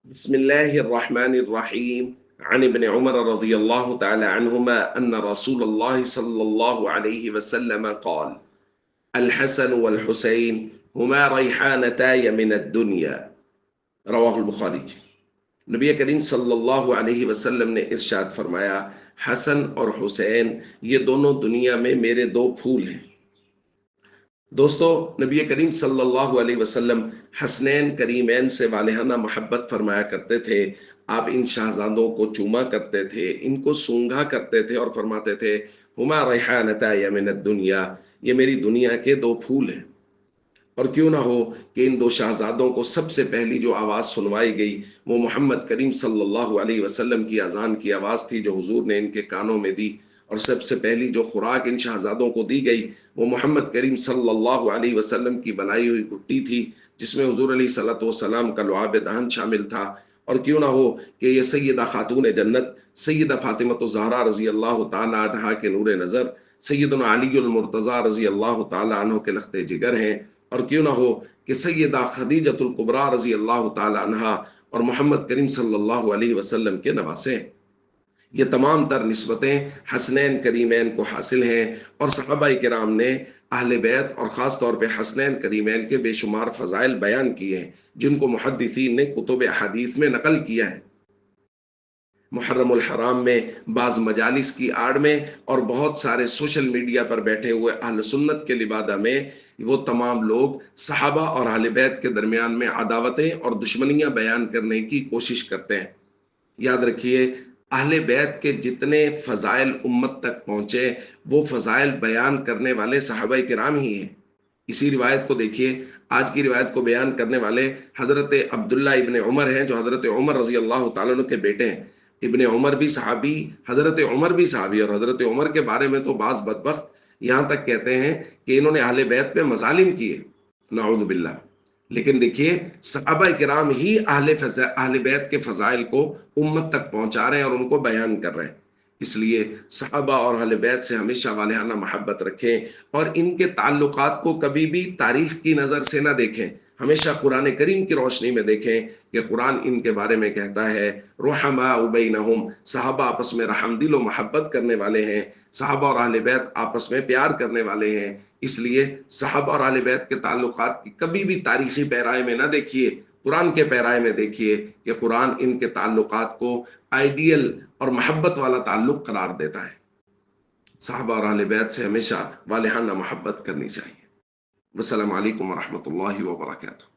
بسم الله الرحمن الرحيم عن ابن عمر رضي الله تعالى عنهما أن رسول الله صلى الله عليه وسلم قال: الحسن والحسين هما ريحانتاي من الدنيا. رواہ البخاری۔ نبی کریم صلی اللہ علیہ وسلم نے ارشاد فرمایا، حسن اور حسین یہ دونوں دنیا میں میرے دو پھول ہیں۔ دوستو، نبی کریم صلی اللہ علیہ وسلم حسنین کریمین سے والہانہ محبت فرمایا کرتے تھے۔ آپ ان شہزادوں کو چوما کرتے تھے، ان کو سونگھا کرتے تھے اور فرماتے تھے، ہما ریحانتایا من الدنیا، یہ میری دنیا کے دو پھول ہیں۔ اور کیوں نہ ہو کہ ان دو شہزادوں کو سب سے پہلی جو آواز سنوائی گئی وہ محمد کریم صلی اللہ علیہ وسلم کی اذان کی آواز تھی، جو حضور نے ان کے کانوں میں دی۔ اور سب سے پہلی جو خوراک ان شہزادوں کو دی گئی وہ محمد کریم صلی اللہ علیہ وسلم کی بنائی ہوئی گھٹی تھی، جس میں حضور علیہ صلاۃ والسلام کا لعاب دہن شامل تھا۔ اور کیوں نہ ہو کہ یہ سیدہ خاتون جنت سیدہ فاطمہ الزہرا رضی اللہ تعالی عنہا کے نور نظر، سیدنا علی المرتضیٰ رضی اللہ تعالی عنہ کے لخت جگر ہیں۔ اور کیوں نہ ہو کہ سیدہ خدیجۃ الکبریٰ رضی اللہ تعالی عنہا اور محمد کریم صلی اللہ علیہ وسلم کے نواسے ہیں۔ یہ تمام تر نسبتیں حسنین کریمین کو حاصل ہیں، اور صحابہ کرام نے اہل بیت اور خاص طور پہ حسنین کریمین کے بے شمار فضائل بیان کیے ہیں، جن کو محدثین نے کتب احادیث میں نقل کیا ہے۔ محرم الحرام میں، بعض مجالس کی آڑ میں، اور بہت سارے سوشل میڈیا پر بیٹھے ہوئے اہل سنت کے لبادہ میں وہ تمام لوگ صحابہ اور اہل بیت کے درمیان میں عداوتیں اور دشمنیاں بیان کرنے کی کوشش کرتے ہیں۔ یاد رکھیے، اہل بیت کے جتنے فضائل امت تک پہنچے وہ فضائل بیان کرنے والے صحابہ کرام ہی ہیں۔ اسی روایت کو دیکھیے، آج کی روایت کو بیان کرنے والے حضرت عبداللہ ابن عمر ہیں، جو حضرت عمر رضی اللہ تعالیٰ عنہ کے بیٹے ہیں۔ ابن عمر بھی صحابی، حضرت عمر بھی صحابی، اور حضرت عمر کے بارے میں تو بعض بدبخت یہاں تک کہتے ہیں کہ انہوں نے اہل بیت پہ مظالم کیے، نعوذ باللہ۔ لیکن دیکھیے، صحابہ کرام ہی اہل بیت کے فضائل کو امت تک پہنچا رہے ہیں اور ان کو بیان کر رہے ہیں۔ اس لیے صحابہ اور اہل بیت سے ہمیشہ والہانہ محبت رکھیں، اور ان کے تعلقات کو کبھی بھی تاریخ کی نظر سے نہ دیکھیں، ہمیشہ قرآن کریم کی روشنی میں دیکھیں کہ قرآن ان کے بارے میں کہتا ہے، رحماء بینہم، صحابہ آپس میں رحم دل و محبت کرنے والے ہیں، صحابہ اور اہل بیت آپس میں پیار کرنے والے ہیں۔ اس لیے صحابہ اور اہل بیت کے تعلقات کی کبھی بھی تاریخی پیرائے میں نہ دیکھیے، قرآن کے پیرائے میں دیکھیے کہ قرآن ان کے تعلقات کو آئیڈیل اور محبت والا تعلق قرار دیتا ہے۔ صحابہ اور اہل بیت سے ہمیشہ والہانہ محبت کرنی چاہیے۔ والسلام علیکم ورحمۃ اللہ وبرکاتہ۔